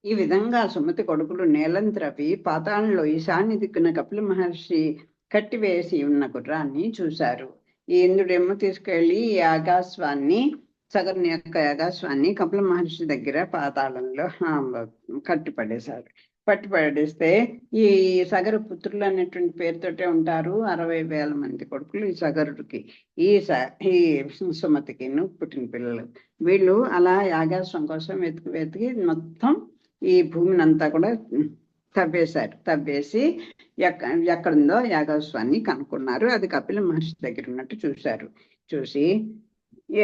ఈ విధంగా సుమతి కొడుకులు నేలం త్రవి పాతాళంలో ఈశాన్య దిక్కున కపిల మహర్షి కట్టివేసి ఉన్న గుర్రాన్ని చూశారు. ఈ ఇంద్రుడేమో తీసుకెళ్లి ఈ యాగాశ్వాన్ని, సగరుని యొక్క యాగాశ్వాన్ని కపిల మహర్షి దగ్గర పాతాళంలో కట్టిపడేశారు. పట్టిపడేస్తే ఈ సగర పుత్రులు అనేటువంటి పేరుతోటే ఉంటారు. 60,000 మంది కొడుకులు ఈ సగరుడికి, ఈ సుమతికి పుట్టిన పిల్లలు. వీళ్ళు అలా యాగాశ్వం కోసం వెతికి వెతికి మొత్తం ఈ భూమిని అంతా కూడా తవ్వేశారు. తవ్వేసి ఎక్కడుందో యాగస్వాన్ని కనుక్కున్నారు. అది కపిల మహర్షి దగ్గర ఉన్నట్టు చూశారు. చూసి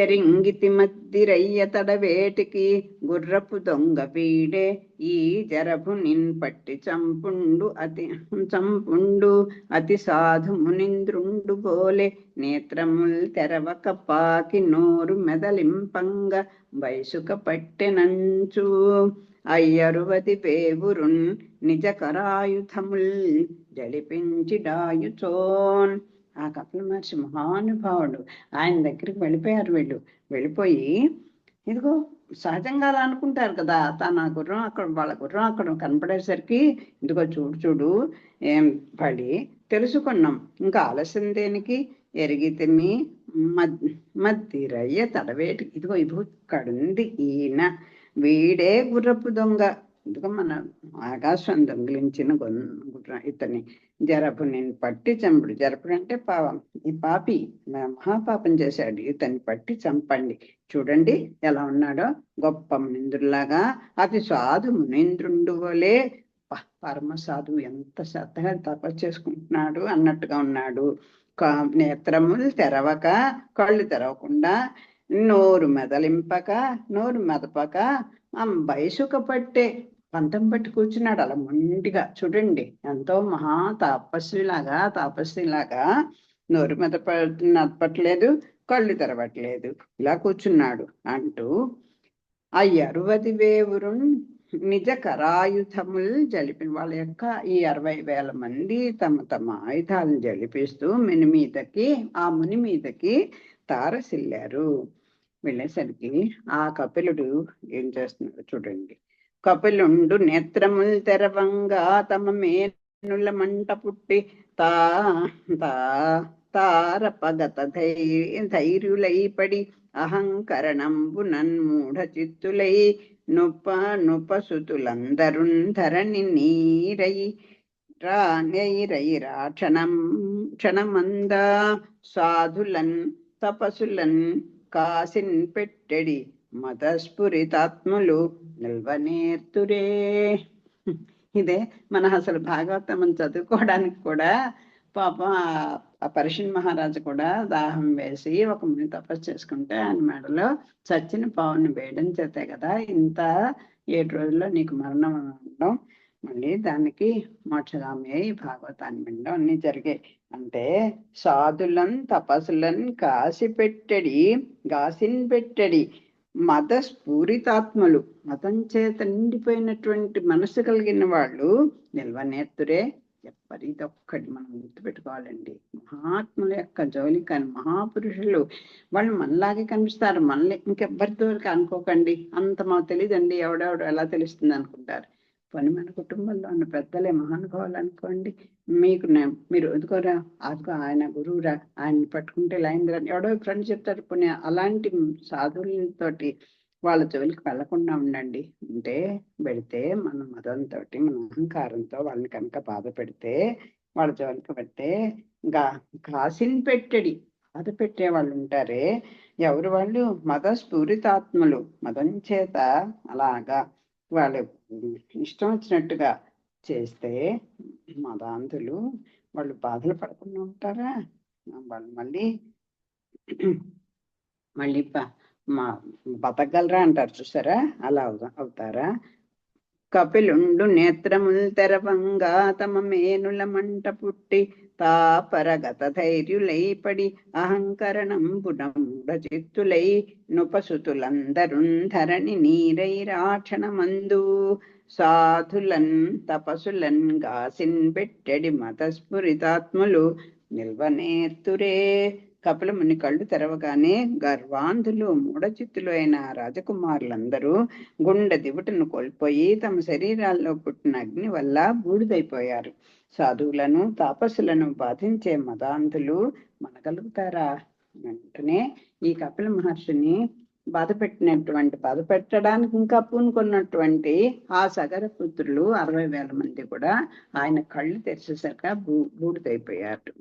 ఎరింగితి మద్దిరయ్య తడవేటికి గుర్రపు దొంగ వీడే ఈ జరభు పట్టి చంపుండు అతి సాధు మునింద్రుండు బోలే నేత్రముల్ తెరవక పాకి నోరు మెదలింపంగ వయసుక పట్టెనంచు అయ్యరువది పేవురున్ నిజ కరాయుధముల్ జలిపించి డాయుచోన్. ఆ కపిల మహర్షి మహానుభావుడు, ఆయన దగ్గరికి వెళ్ళిపోయారు. వెళ్ళిపోయి ఇదిగో సహజంగా అలా అనుకుంటారు కదా, తన గుర్రం అక్కడ, వాళ్ళ గుర్రం అక్కడ కనపడేసరికి ఇదిగో చూడు ఏం పడి తెలుసుకున్నాం, ఇంకా ఆలస్యం దేనికి, ఎరిగితిమి మద్దిరయ్య తడవేటి, ఇదిగో ఇక్కడుంది ఈయన, వీడే గుర్రపు దొంగ, ఇదిగో మన ఆకాశం దొంగిలించిన గుర్రం ఇతని, జరపుని పట్టి చంపుడు. జరపుడు అంటే ఈ పాపి మహాపాపం చేశాడు, ఇతన్ని పట్టి చంపండి. చూడండి ఎలా ఉన్నాడో, గొప్ప మునీంద్రులాగా, అతి సాధు మునీంద్రుండు వలే, పరమ సాధువు, ఎంత శ్రద్ధగా తపస్సు చేసుకుంటున్నాడు అన్నట్టుగా ఉన్నాడు. నేత్రములు తెరవక, కళ్ళు తెరవకుండా, నోరు మెదలింపక, నోరు మెదపక, వయసుక పట్టే పంతం పట్టి కూర్చున్నాడు అలా మొండిగా. చూడండి ఎంతో మహా తాపస్విలాగా నోరు మెదపట్లేదు, కళ్ళు తెరవట్లేదు, ఇలా కూర్చున్నాడు అంటూ ఆ 60,000 నిజ కరాయుధములు జలిపి, వాళ్ళ యొక్క ఈ 60,000 మంది తమ ఆయుధాలను జలిపిస్తూ ఆ ముని మీదకి తారసిల్లారు. వెళ్ళేసరికి ఆ కపిలుడు ఏం చేస్తున్నాడు చూడండి. కపిలుండు నేత్రముల్ తెరవంగా తమ మేనుల మంట పుట్టి తారపగత ధైర్యులైపడి అహంకరణంబు నన్మూఢ చిత్తులై నుపసుతులందరున్ ధరణి నీరై క్షణమందా సాధులన్ తపసులన్ కాసిన్ పెట్టెడి మదస్ఫురితాత్ములు నిల్వనేర్తురే. ఇదే మన అసలు భాగవతం చదువుకోవడానికి కూడా పాపం ఆ పరీక్షణ్ మహారాజు కూడా దాహం వేసి ఒక ముని తపస్సు చేసుకుంటే ఆయన మెడలో చచ్చిన పావుని వేయడం చేతే కదా ఇంత 7 రోజుల్లో నీకు మరణం అనడం, మళ్ళీ దానికి మోక్షగామి అయి భాగవతాన్ని వినడం అన్ని జరిగాయి. అంటే సాధులన్ తపస్సులన్ గాసిన్ పెట్టడి మదస్ఫూరితాత్మలు, మతం చేత నిండిపోయినటువంటి మనసు కలిగిన వాళ్ళు నిల్వనేత్తురే. ఇదొక్కటి మనం గుర్తుపెట్టుకోవాలండి. మహాత్ముల యొక్క జోలి కానీ, మహాపురుషులు వాళ్ళు మనలాగే కనిపిస్తారు, మనల్ని ఇంకెవ్వరితో అనుకోకండి, అంత మాకు తెలియదండి, ఎవడెవడు ఎలా తెలుస్తుంది అనుకుంటారు. పని మన కుటుంబంలో ఉన్న పెద్దలే మహానుభావులు అనుకోండి. మీరు ఎదుకోరా, అదిగో ఆయన గురువురా, ఆయన్ని పట్టుకుంటే లైన్ ఎవడో ఫ్రెండ్ చెప్తారు. పోనీ అలాంటి సాధువులతోటి వాళ్ళ జోలికి వెళ్లకుండా ఉండండి. అంటే వెళితే మన మదంతో, మన అహంకారంతో వాళ్ళని కనుక బాధ పెడితే, వాళ్ళ జోలికి పెడితే కాసిన్ పెట్టడి బాధ పెట్టే వాళ్ళు ఉంటారే, ఎవరు వాళ్ళు? మదస్ఫూరితాత్మలు, మదం చేత అలాగా వాళ్ళు ఇష్టం వచ్చినట్టుగా చేస్తే మదాంతులు వాళ్ళు బాధలు పడకుండా ఉంటారా? వాళ్ళు మళ్ళీ బతకగలరా అంటారు చూసారా, అలా అవుతారా? కపిలుండు నేత్రముల్ తెరవంగా తమ మేనుల మంట పుట్టి తాపరగత ధైర్యులై పడి అహంకరణంబుడంబ చిత్తులై నుపసుతులందరున్ ధరణి నీరైరాక్షణమందు సాధులన్ తపసులన్ గాసిన్ పెట్టెడి మతస్ఫురితాత్ములు నిల్వనేర్తురే. కపిల ముని కళ్ళు తెరవగానే గర్వాంధులు మూఢచిత్తులు అయిన రాజకుమారులందరూ గుండె దివుటను కోల్పోయి తమ శరీరాల్లో పుట్టిన అగ్ని వల్ల బూడిదైపోయారు. సాధువులను తాపస్సులను బాధించే మదాంధులు మనగలుగుతారా? వెంటనే ఈ కపిల మహర్షిని బాధ పెట్టడానికి ఇంకా పూనుకున్నటువంటి ఆ సగర పుత్రులు 60,000 మంది కూడా ఆయన కళ్ళు తెరిచేసరిక బూడిదైపోయారు.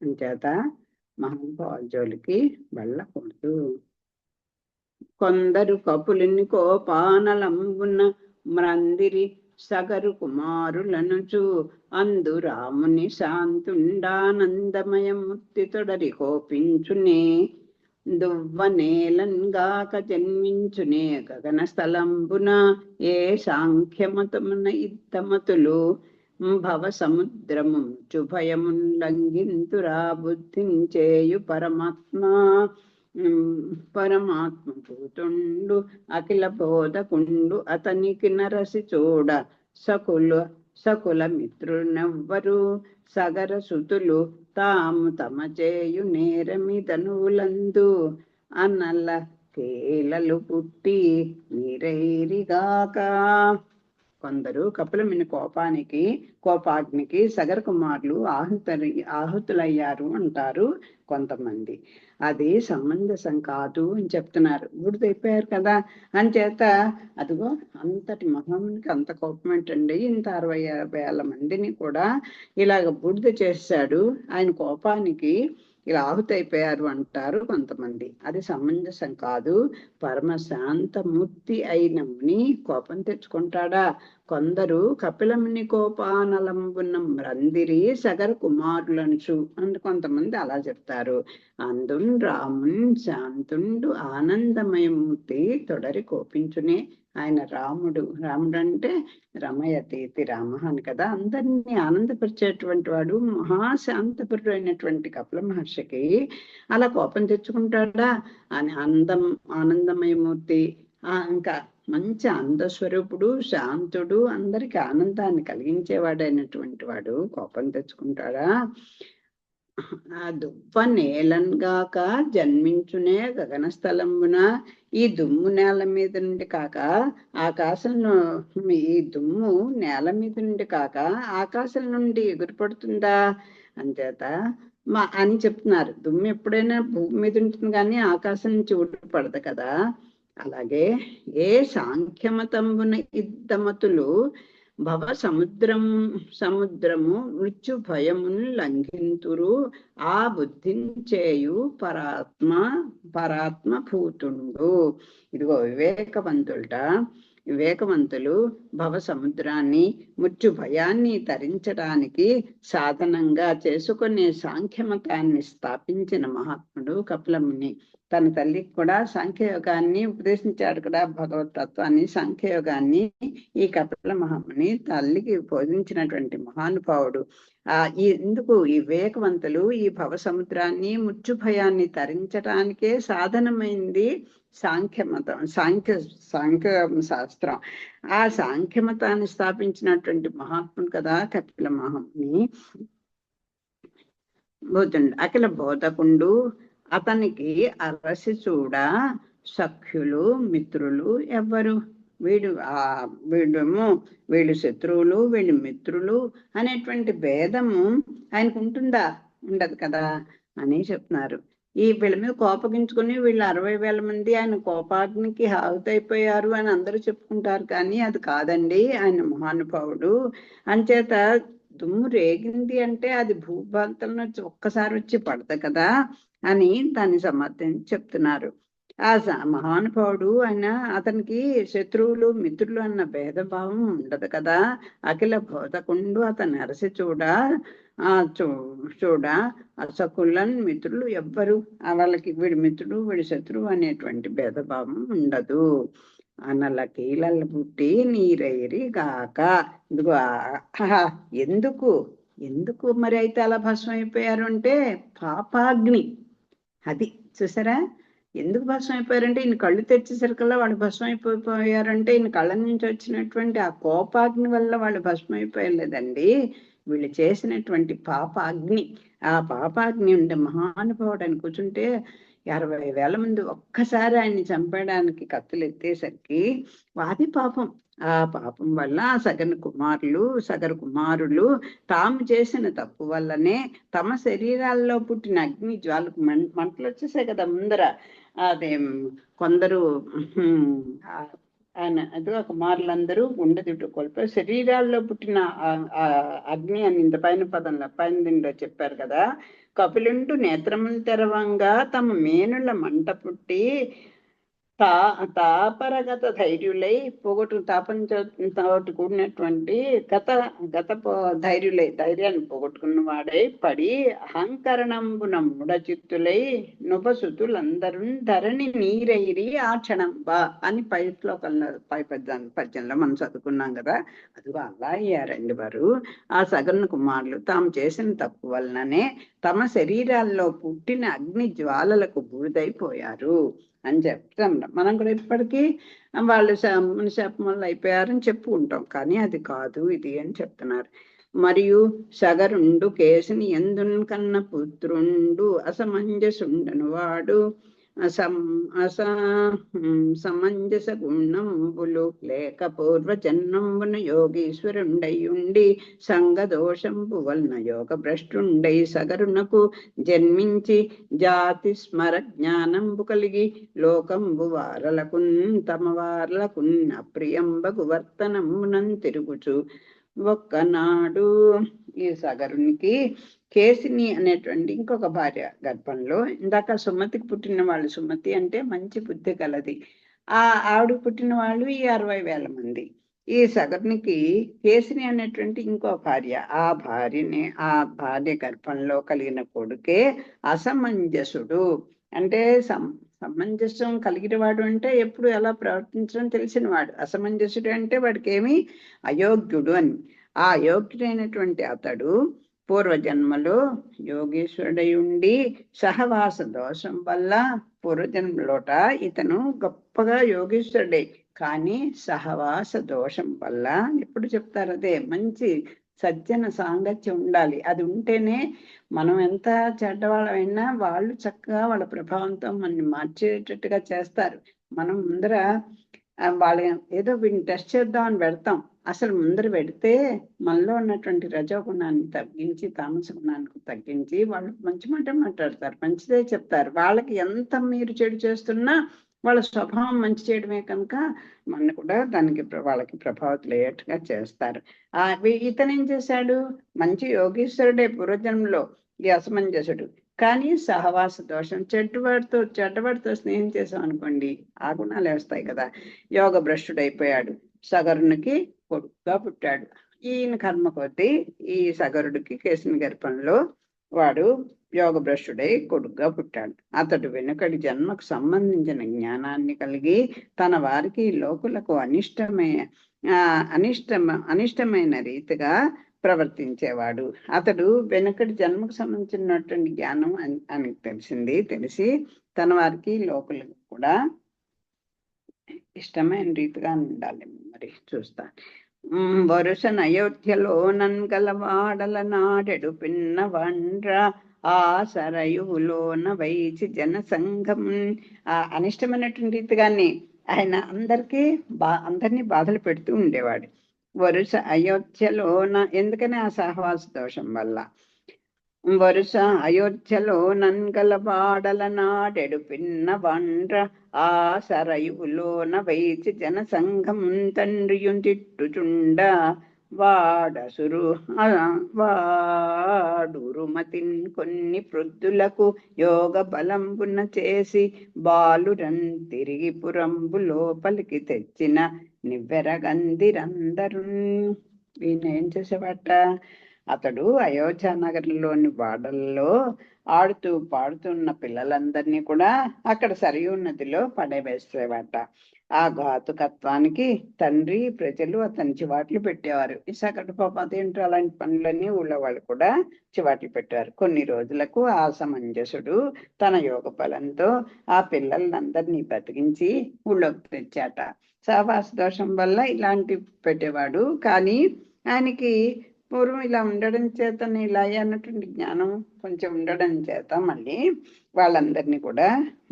అంచేత మహానుభావుల జోలికి వెళ్ళకూడదు. కొందరు కపులిని కోపానలంబున మ్రందిరి సగరు కుమారులనుచు అందు రాముని శాంతుండానందమయమూర్తి తొడరి కోపించునే దువ్వనేలంగాక జన్మించునే గగన స్థలంబున ఏ సాంఖ్యమతమున ఇద్దమతులు భవ సముద్రము చుభయమున్ లంఘింతురా బుద్ధించేయు పరమాత్మ పూతుండు అఖిల బోధకుండు అతనికి నరసి చూడ సకుల మిత్రునెవ్వరు సగర సుతులు తాము తమ చేయు నేరమిదనులందు అనల కేలలు పుట్టి నీరైరిగాక. కొందరు కపిలముని కోపాగ్నికి సగర కుమారులు ఆహుతులయ్యారు అంటారు కొంతమంది. అది సమంజసం కాదు అని చెప్తున్నారు. బూడిదైపోయారు కదా అని చేత అదిగో అంతటి మహామునికి అంత కోపం ఏంటండి, ఇంత 60,000 మందిని కూడా ఇలాగ బూడిద చేశాడు, ఆయన కోపానికి ఇలా ఆహుతైపోయారు అంటారు కొంతమంది. అది సమంజసం కాదు. పరమశాంతమూర్తి అయిన ముని కోపం తెచ్చుకుంటాడా? కొందరు కపిలముని కోపానలంబున మ్రందిరి సగర కుమారులనుచు అని కొంతమంది అలా చెప్తారు. అందున్ రామున్ శాంతుండు ఆనందమయమూర్తి తొడరి కోపించునే. ఆయన రాముడు అంటే రమయతీతి రామ అని కదా, అందరినీ ఆనందపరిచేటువంటి వాడు మహాశాంతపురుడు అయినటువంటి కపిల మహర్షికి అలా కోపం తెచ్చుకుంటాడా అని ఆనందమయమూర్తి ఇంకా మంచి అందస్వరూపుడు, శాంతుడు, అందరికి ఆనందాన్ని కలిగించేవాడైనటువంటి వాడు కోపం తెచ్చుకుంటాడా? ఆ దువ్వ నేలంగాక జన్మించునే గగన స్థలంబున. ఈ దుమ్ము నేల మీద నుండి కాక ఆకాశంలో, ఈ దుమ్ము నేల మీద నుండి కాక ఆకాశం నుండి ఎగురుపడుతుందా? అంచేత అని చెప్తున్నారు. దుమ్ము ఎప్పుడైనా భూమి మీద ఉంటుంది కానీ ఆకాశం నుంచి ఊడిపడదు కదా. అలాగే ఏ సాంఖ్యమతంబున ఇద్దమతులు భవ సముద్రము మృత్యు భయమును లంఘింతురు ఆ బుద్ధించేయు పరాత్మ భూతుండు. ఇదిగో వివేకవంతులు భవ సముద్రాన్ని మృత్యు భయాన్ని తరించడానికి సాధనంగా చేసుకునే సాంఖ్యమతాన్ని స్థాపించిన మహాత్ముడు కపిలముని. తన తల్లికి కూడా సాంఖ్యయోగాన్ని ఉపదేశించాడు కూడా, భగవతత్వాన్ని సాంఖ్యయోగాన్ని ఈ కపిల మహాముని తల్లికి బోధించినటువంటి మహానుభావుడు. ఎందుకు ఈ వివేకవంతులు ఈ భవ సముద్రాన్ని మృత్యు భయాన్ని తరించడానికే సాధనమైంది సాంఖ్యమతం, సాంఖ్య శాస్త్రం. ఆ సాంఖ్యమతాన్ని స్థాపించినటువంటి మహాత్ముడు కదా కపిల మహాముని. అఖిల బోధకుండు అతనికి అరసి చూడ సఖ్యులు మిత్రులు ఎవ్వరు? వీళ్ళు శత్రువులు, వీళ్ళు మిత్రులు అనేటువంటి భేదము ఆయనకు ఉంటుందా? ఉండదు కదా అని చెప్తున్నారు. వీళ్ళ మీద కోపగించుకుని వీళ్ళు 60,000 మంది ఆయన కోపాగ్నికి ఆహుతైపోయారు అని అందరూ చెప్పుకుంటారు, కానీ అది కాదండి, ఆయన మహానుభావుడు. అంచేత దుమ్ము రేగింది అంటే అది భూభాంతంలో ఒక్కసారి వచ్చి పడదు కదా అని దాన్ని సమర్థించి చెప్తున్నారు. ఆ మహానుభావుడు ఆయన, అతనికి శత్రువులు మిత్రులు అన్న భేదభావం ఉండదు కదా. అఖిల బోధకుండు అతన్ని అరసి చూడ అసకులన్ మిత్రులు ఎవ్వరు? వాళ్ళకి వీడి మిత్రుడు వీడి శత్రువు అనేటువంటి భేదభావం ఉండదు. అనల కీలలు పుట్టి నీరైరి గాక. ఇదిగో ఎందుకు మరి అయితే అలా భస్మం అయిపోయారు అంటే పాపాగ్ని. అది చూసారా, ఎందుకు భస్మం అయిపోయారంటే ఈయన కళ్ళు తెచ్చేసరికల్లా వాళ్ళు భస్మం అయిపోయారంటే ఈయన కళ్ళ నుంచి వచ్చినటువంటి ఆ కోపాగ్ని వల్ల వాళ్ళు భస్మం అయిపోయలేదండి. వీళ్ళు చేసినటువంటి పాపాగ్ని, ఆ పాపాగ్ని ఉండే మహానుభావుడు అని కూర్చుంటే 60,000 మంది ఒక్కసారి ఆయన్ని చంపడానికి కత్తులు ఎత్తేసరికి వాది పాపం. ఆ పాపం వల్ల సగరు కుమారులు తాము చేసిన తప్పు వల్లనే తమ శరీరాల్లో పుట్టిన అగ్ని జ్వాలకు మంటలు వచ్చేసాయి కదా ముందర. అదే కొందరు ఆయన అదిగో కుమారులందరూ గుండె కొలిపి శరీరాల్లో పుట్టిన అగ్ని అని ఇంత పైన పదంలో పైన దీంట్లో చెప్పారు కదా. కపిలుంటూ నేత్రములు తెరవంగా తమ మేనుల మంట పుట్టి తాపరగత ధైర్యులై తాపంతో కూడినటువంటి ధైర్యాన్ని పోగొట్టుకున్న వాడై పడి అహంకరణంబున మూఢచిత్తులై నుపసుతులందరూ ధరణి నీరైరి ఆ క్షణంబా అని పై శ్లోకంలో పద్యంలో మనం చదువుకున్నాం కదా. అదిగో అలా అయ్యారండి వారు. ఆ సగరుని కుమారులు తాము చేసిన తప్పు వలననే తమ శరీరాల్లో పుట్టిన అగ్ని జ్వాలలకు బూడిదైపోయారు అని చెప్తాం. మనం కూడా ఇప్పటికీ వాళ్ళు శాపం వల్ల అయిపోయారని చెప్పుకుంటాం, కానీ అది కాదు ఇది అని చెప్తున్నారు. మరియు సగరుండు కేసుని ఎందున్ కన్న పుత్రుండు అసమంజసుండను వాడు సమంజస గుణంబులు లేక పూర్వజన్మంబున యోగీశ్వరుండయుండి సంగదోషంబు వలన యోగ భ్రష్టుండై సగరునకు జన్మించి జాతి స్మర జ్ఞానంబు కలిగి లోకంబు వారలకున్ తమ వారలకున్ అప్రియంబగు వర్తనమునం తిరుగుచు ఒక్కనాడు ఈ సగరునికి కేసిని అనేటువంటి ఇంకొక భార్య గర్భంలో, ఇందాక సుమతికి పుట్టిన వాళ్ళు, సుమతి అంటే మంచి బుద్ధి కలది, ఆవిడకి పుట్టిన వాళ్ళు ఈ 60,000 మంది. ఈ సగరునికి కేసిని అనేటువంటి ఇంకో భార్య, ఆ భార్య గర్భంలో కలిగిన కొడుకే అసమంజసుడు. అంటే సమంజసం కలిగిన వాడు అంటే ఎప్పుడు ఎలా ప్రవర్తించడం తెలిసిన వాడు. అసమంజసుడు అంటే వాడికి ఏమి అయోగ్యుడు అని. ఆ అయోగ్యుడైనటువంటి అతడు పూర్వజన్మలో యోగేశ్వరుడై ఉండి సహవాస దోషం వల్ల పూర్వజన్మలోట ఇతను గొప్పగా యోగేశ్వరుడే, కానీ సహవాస దోషం వల్ల ఎప్పుడు చెప్తారు అదే మంచి సజ్జన సాంగత్యం ఉండాలి. అది ఉంటేనే మనం ఎంత చెడ్డవాళ్ళమైనా వాళ్ళు చక్కగా వాళ్ళ ప్రభావంతో మనని మార్చేటట్టుగా చేస్తారు. మనం ముందర వాళ్ళ ఏదో వీటిని టెస్ట్ చేద్దామని పెడతాం, అసలు ముందర పెడితే మనలో ఉన్నటువంటి రజోగుణాన్ని తగ్గించి తామస గుణానికి తగ్గించి వాళ్ళు మంచి మాట మాట్లాడతారు, మంచిదే చెప్తారు. వాళ్ళకి ఎంత మీరు చెడు చేస్తున్నా వాళ్ళ స్వభావం మంచి చేయడమే కనుక మన కూడా దానికి వాళ్ళకి ప్రభావితులు అయ్యేట్టుగా చేస్తారు. ఇతను ఏం చేశాడు? మంచి యోగీశ్వరుడే పూర్వజన్మలో ఈ అసమంజసుడు, కానీ సహవాస దోషం, చెడ్డవాడితో స్నేహం చేసాం అనుకోండి ఆ గుణాలు వేస్తాయి కదా. యోగ భ్రష్టుడైపోయాడు, సగరునికి కొడుకుగా పుట్టాడు. ఈయన కర్మ కొద్దీ ఈ సగరుడికి కేసుని గర్భంలో వాడు యోగ భ్రష్టుడై కొడుకుగా పుట్టాడు. అతడు వెనుకటి జన్మకు సంబంధించిన జ్ఞానాన్ని కలిగి తన వారికి లోకులకు అనిష్టమైన రీతిగా ప్రవర్తించేవాడు. అతడు వెనుకటి జన్మకు సంబంధించినటువంటి జ్ఞానం అని తెలిసి తన వారికి లోకులకు కూడా ఇష్టమైన రీతిగా ఉండాలి. మరి చూస్తా. వరుసన అయోధ్యలో నన్గలవాడల నాడెడు పిన్న వండ్ర ఆ సరయువులోన వైచి జనసంఘం. అనిష్టమైనటువంటి రీతిగానే ఆయన అందరినీ బాధలు పెడుతూ ఉండేవాడు. వరుస అయోధ్యలోన, ఎందుకని ఆ సహవాస దోషం వల్ల. వరుస అయోధ్యలో నన్గలవాడల నాడెడు పిన్న వండ్ర ఆ సరయువులోన వైచి జనసంఘం తండ్రియుం తిట్టుచుండ వాడురుమతిన్ కొన్ని పృద్ధులకు యోగ బలంబున చేసి బాలురన్ తిరిగి పురంబు లోపలికి తెచ్చిన నివ్వెరగందిరందరు. ఈయన ఏం చేసేవాట? అతడు అయోధ్య నగరంలోని వాడల్లో ఆడుతూ పాడుతున్న పిల్లలందరినీ కూడా అక్కడ సరియు నదిలో పడవేసేవాట. ఆ ఘాతుకత్వానికి తండ్రి ప్రజలు అతని చివాట్లు పెట్టేవారు. ఇసాకటి పాప అదేంటో అలాంటి పనులన్నీ ఊళ్ళో వాళ్ళు కూడా చివాట్లు పెట్టారు. కొన్ని రోజులకు ఆ సమంజసుడు తన యోగ బలంతో ఆ పిల్లలందరినీ బతికించి ఊళ్ళోకి తెచ్చాట. సహవాస దోషం వల్ల ఇలాంటి పెట్టేవాడు, కానీ ఆయనకి పూర్వం ఇలా ఉండడం చేతనే ఇలా అన్నటువంటి జ్ఞానం కొంచెం ఉండడం చేత మళ్ళీ వాళ్ళందరినీ కూడా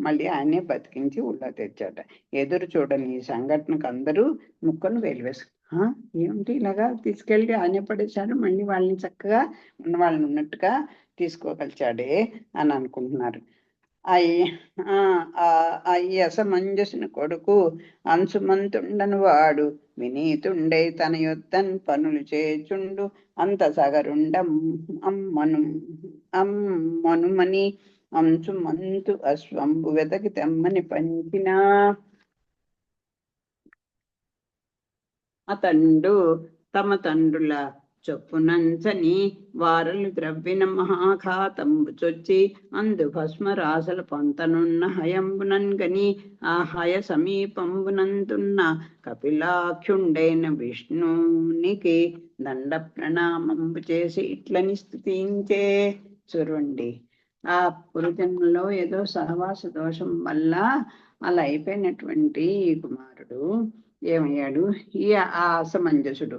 మళ్ళీ ఆయనే బతికించి ఊళ్ళో తెచ్చాట. ఎదురు చూడని ఈ సంఘటనకు అందరూ ముక్కను వేలివేసు ఏమిటి ఇలాగా తీసుకెళ్ళి ఆయనే పడేశాడు, మళ్ళీ వాళ్ళని చక్కగా ఉన్న వాళ్ళని ఉన్నట్టుగా తీసుకోగలిచాడే అని అనుకుంటున్నారు. ఈ అసమంజసుని కొడుకు అంశుమంతుండను వాడు వినీతుండై తన యొద్దన్ పనులు చేచుండు అంత సగరుండం అమ్మనుమని అంశుమంతు అశ్వంబు వెతకి తెమ్మని పంచినా అతండు తమ తండ్రుల చొప్పునంచని వారలు ద్రవ్విన మహాఘాతంబు చొచ్చి అందు భస్మరాసల పొంతనున్న హయంబునంగని ఆ హయ సమీపంబునంతున్న కపిలాఖ్యుండైన విష్ణునికి దండ ప్రణామంబు చేసి ఇట్లని స్తుతించే. చూడండి, ఆ పూర్వజన్మలో ఏదో సహవాస దోషం వల్ల అలా అయిపోయినటువంటి కుమారుడు ఏమయ్యాడు, ఈ అసమంజసుడు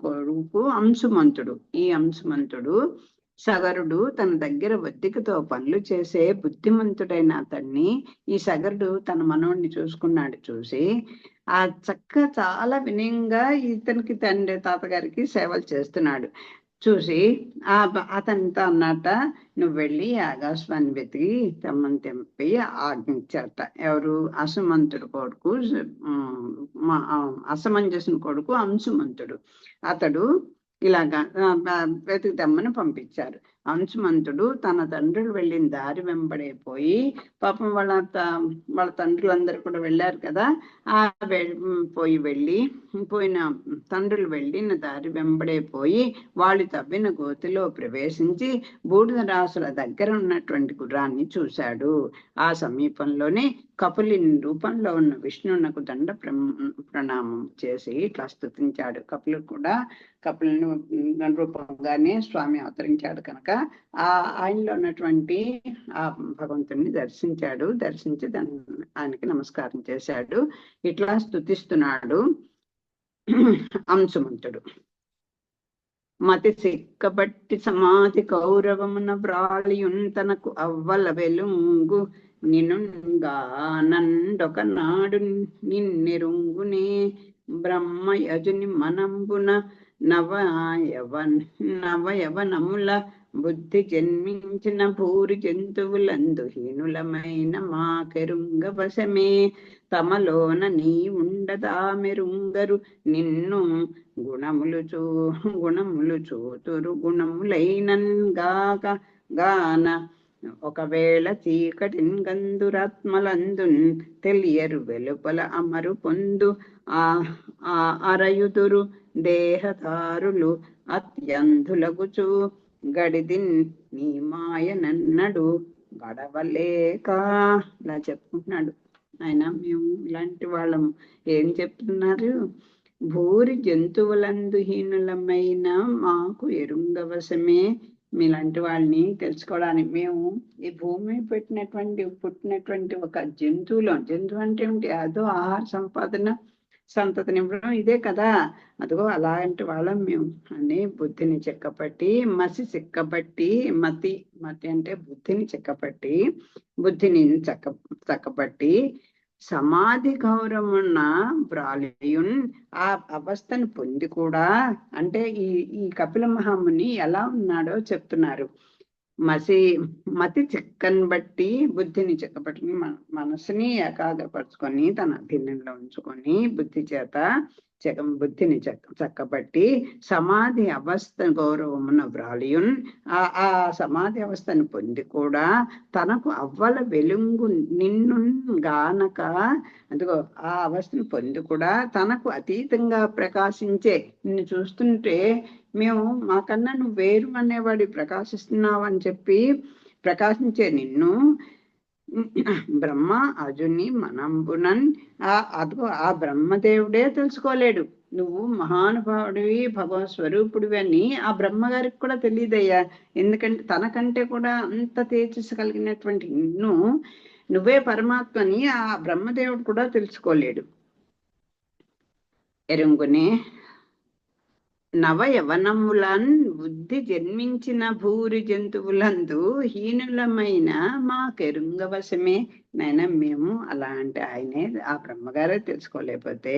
కొడుకు అంశుమంతుడు. ఈ అంశుమంతుడు సగరుడు తన దగ్గర బొద్దికతో పనులు చేసే బుద్ధిమంతుడైన అతన్ని ఈ సగరుడు తన మనోడిని చూసుకున్నాడు. చూసి ఆ చాలా వినయంగా ఇతనికి తండ్రి తాతగారికి సేవలు చేస్తున్నాడు. చూసి అతనితో అన్నట, నువ్వు వెళ్ళి ఆకాశవాణి వెతికి తెమ్మని తెంపి ఆజ్ఞించారట. ఎవరు? అసమంతుడు కొడుకు, అసమంజసుని కొడుకు అంశుమంతుడు. అతడు ఇలాగా వెతికి తెమ్మని పంపించారు. అంశుమంతుడు తన తండ్రులు వెళ్ళిన దారి వెంబడైపోయి, పాపం వాళ్ళ తండ్రులందరూ కూడా వెళ్ళారు కదా, పోయిన తండ్రులు వెళ్ళిన దారి వెంబడైపోయి వాళ్ళు తవ్విన గోతిలో ప్రవేశించి బూడిద రాసుల దగ్గర ఉన్నటువంటి గుర్రాన్ని చూశాడు. ఆ సమీపంలోనే కపులి రూపంలో ఉన్న విష్ణునకు దండ ప్రణామం చేసి ఇట్లా స్తుతించాడు. కపులు కూడా కపులను రూపంగానే స్వామి అవతరించాడు కనుక ఆయనలో ఉన్నటువంటి ఆ భగవంతుని దర్శించి ఆయనకి నమస్కారం చేశాడు. ఇట్లా స్తుతిస్తున్నాడు అంశుమంతుడు. మతి సిక్కబట్టి సమాధి కౌరవమున వ్రాళియున్ తనకు అవ్వల వెలుంగు నినుగా నండొక నాడు నిన్నెరుంగునే బ్రహ్మయజుని మనంబున నవయవనముల బుద్ధి జన్మించిన భూరి జంతువులందు హీనులమైన మాకెరుంగ వశమే తమలోన నీ ఉండదా మెరుంగరు నిన్ను గుణములు చూతురు గుణములైనన్ గాన ఒకవేళ చీకటిన్ గంధురాత్మలందున్ తెలియరు వెలుపల అమరు పొందు అరయుదురు దేహదారులు అత్యంధులగుచు గడిదిన్ నీ మాయనన్నడు గడవలేక. ఇలా చెప్పుకుంటున్నాడు ఆయన. మేము ఇలాంటి వాళ్ళము. ఏం చెప్తున్నారు? భూరి జంతువులందు హీనులమైన మాకు ఎరుంగవశమే. మీలాంటి వాళ్ళని తెలుసుకోవడానికి మేము ఈ భూమి పుట్టినటువంటి ఒక జంతువు అంటే ఏమిటి? అదో ఆహార సంపాదన సంతతినివ్వడం ఇదే కదా. అదిగో అలాంటి వాళ్ళం మేము అని బుద్ధిని చెక్కపట్టి మతి అంటే బుద్ధిని చెక్కపట్టి చక్కపట్టి సమాధి గౌరవమున్న బ్రాలియున్ ఆ అవస్థను పొంది కూడా, అంటే ఈ కపిల మహాముని ఎలా ఉన్నాడో చెప్తున్నారు. మతి చెక్కను బట్టి బుద్ధిని చెక్కబట్టి మనసుని ఏకాగ్రపరుచుకొని తన అధీనంలో ఉంచుకొని బుద్ధిని చక్కబట్టి సమాధి అవస్థ గౌరవమున వ్రాలియున్ ఆ సమాధి అవస్థను పొంది కూడా తనకు అవ్వల వెలుంగు నిన్ను గానక, అందుకో ఆ అవస్థను పొంది కూడా తనకు అతీతంగా ప్రకాశించే నిన్ను చూస్తుంటే మేము మాకన్నా నువ్వు వేరు అనేవాడి ప్రకాశిస్తున్నావు అని చెప్పి ప్రకాశించే నిన్ను బ్రహ్మ అజుని మనంబునన్ అదిగో ఆ బ్రహ్మదేవుడే తెలుసుకోలేడు. నువ్వు మహానుభావుడివి, భగవత్ స్వరూపుడివి అని ఆ బ్రహ్మగారికి కూడా తెలియదయ్యా. ఎందుకంటే తనకంటే కూడా అంత తేజస్సు కలిగినటువంటి నిన్ను, నువ్వే పరమాత్మని ఆ బ్రహ్మదేవుడు కూడా తెలుసుకోలేడు. ఎరుంగునే నవయవనములన్ బుద్ధి జన్మించిన భూరి జంతువులందు హీనులమైన మా కెరుంగవశమే. నైనా మేము అలాంటి ఆయనే ఆ బ్రహ్మగారే తెలుసుకోలేకపోతే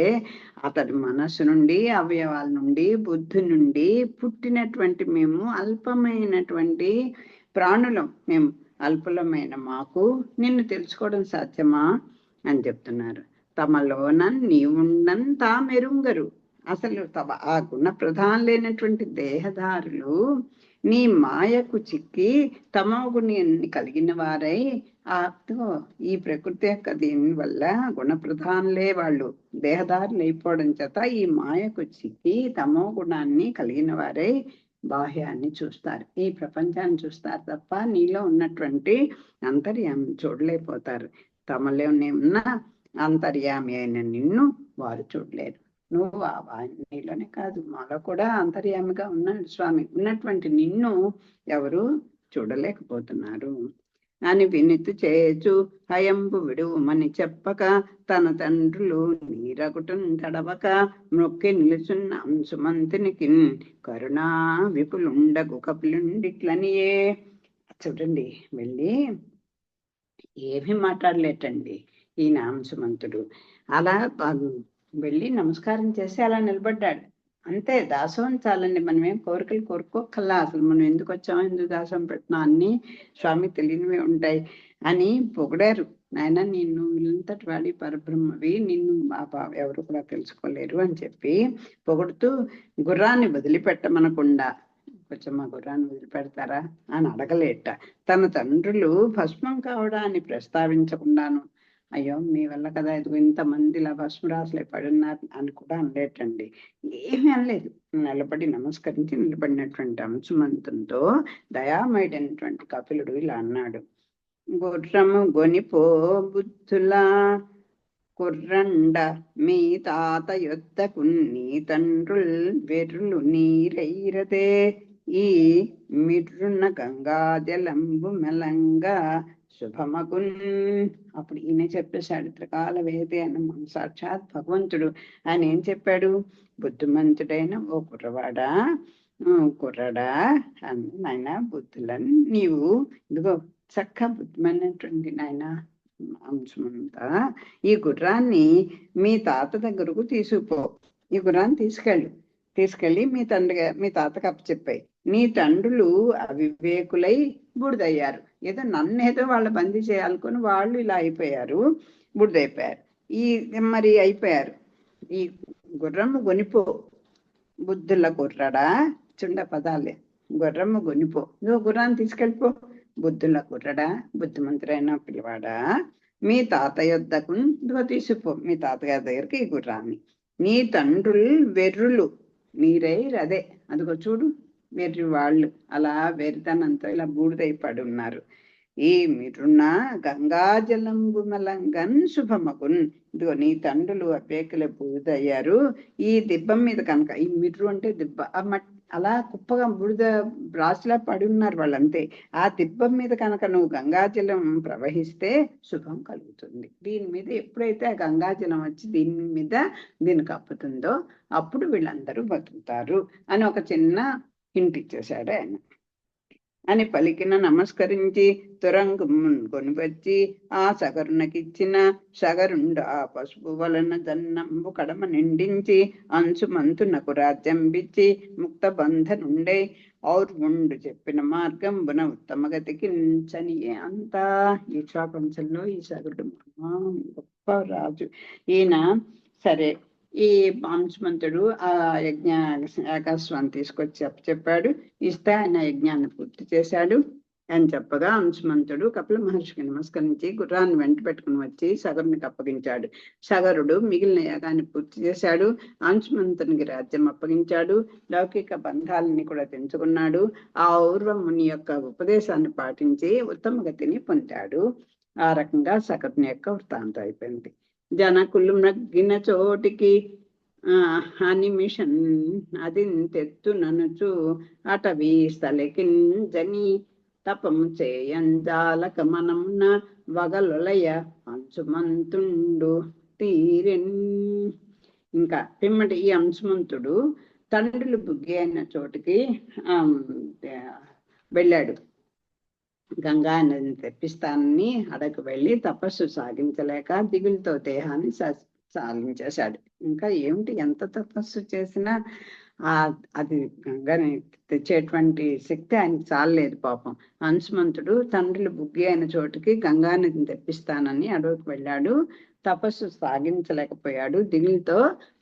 అతడి మనస్సు నుండి, అవయవాల నుండి, బుద్ధి నుండి పుట్టినటువంటి మేము అల్పమైనటువంటి ప్రాణులం. మేము అల్పులమైన మాకు నిన్ను తెలుసుకోవడం సాధ్యమా అని చెప్తున్నారు. తమలోన నీవుండన్ తామెరుంగరు. అసలు ఆ గుణ ప్రధానమైనటువంటి దేహదారులు నీ మాయకు చిక్కి తమో గుణాన్ని కలిగిన వారై ఈ ప్రకృతి యొక్క దీని వల్ల గుణప్రధానులే వాళ్ళు దేహదారులు అయిపోవడం చేత ఈ మాయకు చిక్కి తమో గుణాన్ని కలిగిన వారై బాహ్యాన్ని చూస్తారు, ఈ ప్రపంచాన్ని చూస్తారు తప్ప నీలో ఉన్నటువంటి అంతర్యామి చూడలేకపోతారు. తమలోనే ఉన్న అంతర్యామి అయిన నిన్ను వారు చూడలేరు. నువ్వు నీలోనే కాదు, మాలో కూడా అంతర్యామిగా ఉన్నాడు స్వామి. ఉన్నటువంటి నిన్ను ఎవరు చూడలేకపోతున్నారు అని వినితు చేచు హయంబు విడువమని చెప్పక తన తండ్రులు నీరగుటం తడవక మొక్కి నిలుచున్న అంశుమంతునికి కరుణా విపులుండగు కపులుండిట్లనియే. చూడండి, వెళ్ళి ఏమీ మాట్లాడలేటండి ఈయన అంశుమంతుడు. అలా వెళ్ళి నమస్కారం చేసి అలా నిలబడ్డాడు అంతే. దాసోహం చాలండి, మనం ఏం కోరికలు కోరుకోకల్లా. అసలు మనం ఎందుకు వచ్చామో, ఎందుకు దాసం పెట్టినా అన్ని స్వామి తెలియనివే ఉంటాయి అని పొగిడారు. నాయన నిన్ను ఇంతటి వాడి పరబ్రహ్మవి, నిన్ను ఎవరు కూడా తెలుసుకోలేరు అని చెప్పి పొగుడుతూ గుర్రాన్ని వదిలిపెట్టమనకుండా, కొంచెం మా గుర్రాన్ని వదిలిపెడతారా అని అడగలేట. తన తండ్రులు భస్మం కావడాన్ని ప్రస్తావించకుండాను, అయ్యో మీ వల్ల కదా ఇదిగో ఇంతమంది ఇలా భస్మరాసులే పడున్నారు అని కూడా అనలేటండి. ఏమీ అనలేదు. నిలబడి నమస్కరించి నిలబడినటువంటి అంశుమంతంతో దయామయుడైనటువంటి కపిలుడు ఇలా అన్నాడు. గుర్రము గొనిపో బుద్ధులా కుర్రండ మీ తాత యొద్దకు నీ తండ్రుల్ వెర్రులు నీరైరదే ఈ మిర్రున్న గంగా జలంబు మెలంగా శుభమగున్. అప్పుడు ఈయన చెప్పేశాడు, త్రికాల వేది అని సాక్షాత్ భగవంతుడు. ఆయన ఏం చెప్పాడు? బుద్ధిమంతుడైన ఓ కుర్రవాడా, కుర్రడా నాయన, బుద్ధులని నీవు ఇదిగో చక్క బుద్ధిమైనటువంటి నాయన అంశమంతా ఈ గుర్రాన్ని మీ తాత దగ్గరకు తీసుకుపో. ఈ గుర్రాన్ని తీసుకెళ్ళి మీ తాతకు అప్పచెప్పాయి. నీ తండ్రులు అవివేకులై బుడిదయ్యారు. ఏదో నన్నేదో వాళ్ళ బందీ చేయాలనుకుని వాళ్ళు ఇలా అయిపోయారు, బుడిదైపోయారు. మరి అయిపోయారు. ఈ గుర్రము గొనిపో బుద్ధుల కుర్రడా, చుండ పదాలే. గుర్రము గొనిపో, ఇదో గుర్రాన్ని తీసుకెళ్ళిపో. బుద్ధుల కుర్రడా, బుద్ధిమంతుడైన పిల్లవాడా, మీ తాత యొద్దకు ఇదిగో తీసుకుపో, మీ తాతగారి దగ్గరికి ఈ గుర్రాన్ని. నీ తండ్రులు వెర్రులు నీరైరదే, అదిగో చూడు వెర్రి వాళ్ళు అలా వెర్రితనంతో ఇలా బూడిదైపడి ఉన్నారు. ఈ మీరున్న గంగాజలంబు మలంగన్ శుభమగున్. ఇదిగో నీ తండ్రులు అపేకలే బూడిదయ్యారు. ఈ దిబ్బం మీద కనుక, ఈ మిర్రు అంటే దిబ్బ, అలా కుప్పగా బూడిద రాసిలా పడి ఉన్నారు వాళ్ళంతే. ఆ దిబ్బం మీద కనుక నువ్వు గంగాజలం ప్రవహిస్తే శుభం కలుగుతుంది. దీని మీద ఎప్పుడైతే ఆ గంగాజలం వచ్చి దీన్ని కప్పుతుందో అప్పుడు వీళ్ళందరూ బతుకుతారు అని ఒక చిన్న హింట్ ఇచ్చేశాడు ఆయన. అని పలికిన నమస్కరించి తురంగమున్ కొనివచ్చి ఆ సగరునకిచ్చిన సగరుండు ఆ పసుపు వలన దన్నంబు కడమ నిండించి అంశుమంతునకు రాజ్యంబిచ్చి ముక్త బంధనుండే ఔర్వుండు చెప్పిన మార్గంబున ఉత్తమగతికి నించని. అంతా ఈ ప్రపంచంలో ఈ సగరుడు గొప్ప రాజు ఈయన. సరే, ఈ అంశుమంతుడు ఆ ఏకాశ్వాన్ని తీసుకొచ్చి చెప్పాడు. ఇస్తే ఆయన యజ్ఞాన్ని పూర్తి చేశాడు అని చెప్పగా అంశుమంతుడు కపిల మహర్షికి నమస్కరించి గుర్రాన్ని వెంట పెట్టుకుని వచ్చి సగరునికి అప్పగించాడు. సగరుడు మిగిలిన యాగాన్ని పూర్తి చేశాడు. అంశుమంతునికి రాజ్యం అప్పగించాడు. లౌకిక బంధాలని కూడా తెంచుకున్నాడు. ఆ ఔర్వముని యొక్క ఉపదేశాన్ని పాటించి ఉత్తమ గతిని పొందాడు. ఆ రకంగా సగరుని యొక్క వృత్తాంతం అయిపోయింది. జనకులు నగ్గిన చోటికి అనిమిషన్ అది తెత్తు ననుచు అటవీ స్థలకిన్ జని తపము చేయంజాలక మనమున వగలొలయ అంశుమంతుండు తీరెన్. ఇంకా పిమ్మటి ఈ అంశుమంతుడు తండ్రులు బుగ్గి అయిన చోటుకి వెళ్ళాడు. గంగా నదిని తెప్పిస్తానని అడకు వెళ్ళి తపస్సు సాగించలేక దిగులుతో దేహాన్ని సాధించేశాడు. ఇంకా ఏమిటి, ఎంత తపస్సు చేసినా అది గంగని తెచ్చేటువంటి శక్తి ఆయనకి చాలలేదు పాపం. హనుమంతుడు తండ్రులు బుగ్గి అయిన చోటుకి గంగా నదిని తెప్పిస్తానని అడవికి వెళ్ళాడు. తపస్సు సాగించలేకపోయాడు. దిగులతో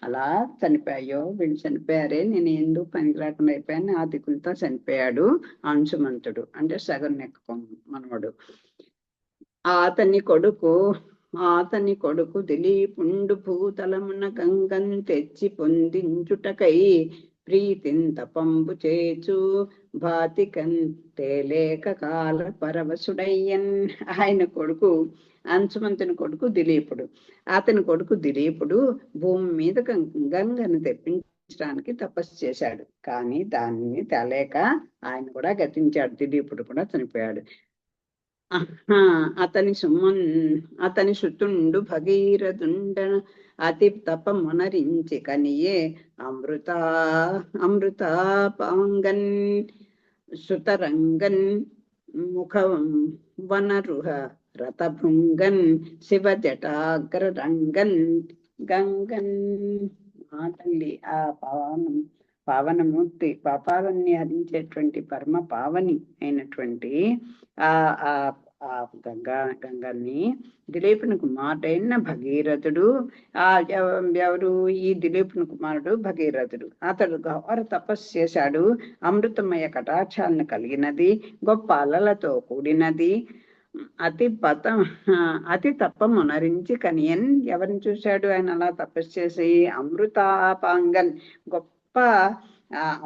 అలా చనిపోయాయో, వీళ్ళు చనిపోయారే, నేను ఎందుకు పనికి రాకుండా అయిపోయాను, ఆ దిగులతో చనిపోయాడు హనుమంతుడు. అంటే సగర్నెక్క మనవడు. అతని కొడుకు దిలీపుండు భూతలమున గంగన్ తెచ్చి పొందించుటకై ప్రీతిన్ తపంబు చేచు బాతికన్ తేలేక కాల పరవశుడయ్యన్. ఆయన కొడుకు హనుమంతుని కొడుకు దిలీపుడు. అతని కొడుకు దిలీపుడు భూమి మీద గంగను తెప్పించడానికి తపస్సు చేశాడు. కానీ దాన్ని తేలేక ఆయన కూడా గతించాడు. దిలీపుడు కూడా చనిపోయాడు. అతని సుతుండు భగీరథుండ అతి తపమునరించి కనియే అమృతాపాంగన్ సుతరంగన్ ముఖ వనరుహ రథభృంగన్ శివ జటాగ్రంగన్ గంగన్. ఆ తల్లి ఆ పావనమూర్తి, పాపాలన్నీ హరించేటువంటి పరమ పావని అయినటువంటి ఆ గంగాన్ని దిలీపుని కుమారుడైన భగీరథుడు, ఎవరు ఈ దిలీపుని కుమారుడు భగీరథుడు. అతడు ఘోర తపస్సు చేశాడు. అమృతమయ కటాక్షాలను కలిగినది, గొప్ప అలలతో కూడినది, అతి తపమునరించి కనియన్. ఎవరిని చూశాడు ఆయన అలా తపస్సు చేసి? అమృతాపాంగన్, గొప్ప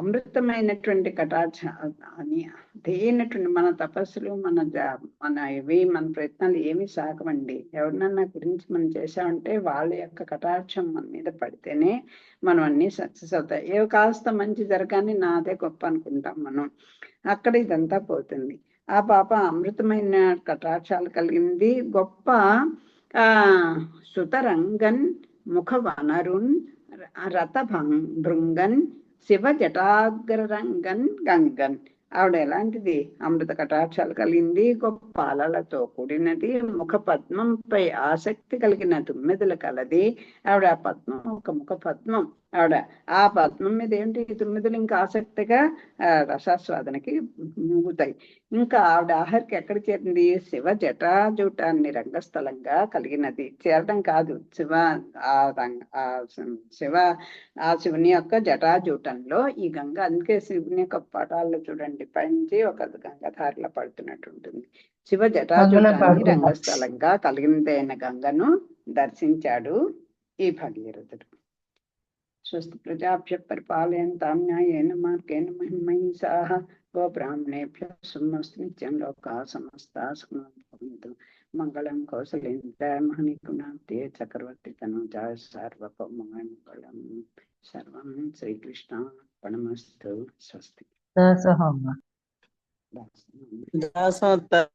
అమృతమైనటువంటి కటాక్ష అని అదేనటువంటి మన తపస్సులు, మన ప్రయత్నాలు ఏమి సాగవండి. ఎవరినన్నా గురించి మనం చేసామంటే వాళ్ళ యొక్క కటాక్షం మన మీద పడితేనే మనం అన్ని సక్సెస్ అవుతాయి. ఏవో కాస్త మంచి జరగానే నాదే గొప్ప అనుకుంటాం మనం, అక్కడ ఇదంతా పోతుంది. ఆ పాప అమృతమైన కటాక్షాలు కలిగింది, గొప్ప సుతరంగన్ ముఖ వనరున్ రథ భృంగన్ శివ జటాగ్రంగన్ గంగన్. ఆవిడ ఎలాంటిది? అమృత కటాక్షాలు కలిగింది, గొప్ప అలలతో కూడినది, ముఖ పద్మంపై ఆసక్తి కలిగిన తుమ్మెదలు కలది. ఆవిడ ఆ పద్మం ఒక ముఖ పద్మం. ఆవిడ ఆ పద్మం మీద ఏంటి, తుమ్మెదలు ఇంకా ఆసక్తిగా రసాస్వాదనకి మూగుతాయి. ఇంకా ఆవిడ ఆఖరికి ఎక్కడ చేరింది? శివ జటాజూటాన్ని రంగస్థలంగా కలిగినది. చేరడం కాదు, శివుని యొక్క జటాజూటంలో ఈ గంగ. అందుకే శివుని యొక్క పటాల్లో చూడండి, పైనుంచి ఒక గంగధారలో పడుతున్నట్టు ఉంటుంది. శివ జటాజూటాన్ని రంగస్థలంగా కలిగినదైన గంగను దర్శించాడు ఈ భగీరథుడు. స్వస్తి ప్రజాభ్య పరిపాలయంతాం న్యాయేన మార్గేణ మహిమహింసాః గోబ్రాహ్మణేభ్యః శుభమస్తు నిత్యం లోకాః సమస్తాః సుఖినో భవంతు. మంగళం కౌసలేంద్రాయ మహనీయ చక్రవర్తి తనూజాయ సార్వభౌమమంగళం. సర్వం శ్రీకృష్ణార్పణమస్తు. స్వస్తి.